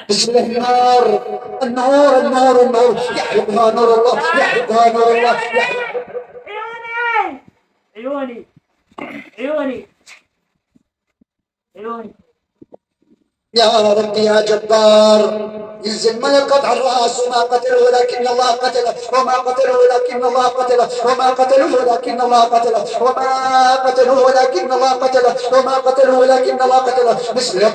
بسم الله. النار النار النار النار، يحرقها نور الله، يحرقها نور الله. عيوني عيوني عيوني. يا رب يا جبار، ينزل ما يقطع الراس وما قتله لكن الله قتله، وما قتله لكن الله قتله، وما قتله لكن الله قتله، وما قتله لكن الله قتله، وما قتله لكن الله قتله. بسم الله.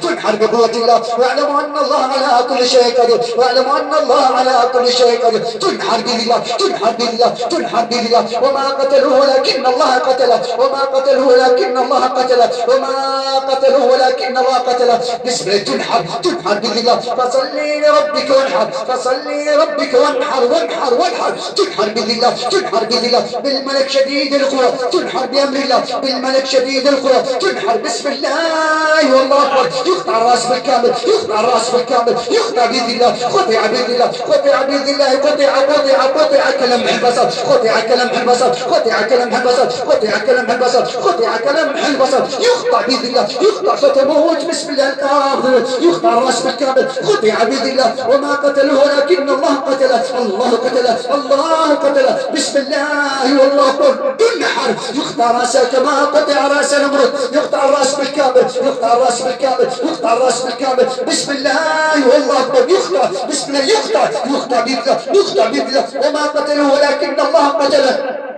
تنحر بقوة الله، واعلموا ان الله على كل شيء قدير، واعلموا ان الله على كل شيء قدير. تنحر بالله، تنحر بالله، تنحر بالله. وما قتله لكن الله قتله، وما قتله لكن الله قتله، وما قتله لكن الله قتله. بسم الله. تنحر بالله. فصلي لربك وانحر، فصلي لربك وانحر وانحر وانحر. تنحر بالله، تنحر بالله، بالملك شديد القوى. تنحر بامر الله، بالملك شديد القوى. تنحر بسم الله والله اكبر. يقطع الراس بالكامل، يقطع الراس بالكامل، يقطع باذن الله. قطع باذن الله، قطع باذن الله. قطع كلمح البصر، قطع كلمح البصر، قطع كلمح البصر، قطع كلمح البصر، قطع كلمح البصر. يقطع باذن الله، يقطع فتموت بسم الله الكافر. يقطع الراس بالكامل، قطع باذن الله. وما قتله ولكن الله قتله، الله قتله، الله قتله. بسم الله والله اكبر. تنحر، يقطع راسه كما قطع راس نمرود. يقطع الراس بالكامل، يقطع الراس بالكامل، يقطع الراس بالكامل. بسم الله والله اكبر. يقطع بسم الله، يقطع باذن الله، يقطع باذن الله. وما قتله ولكن الله قتله.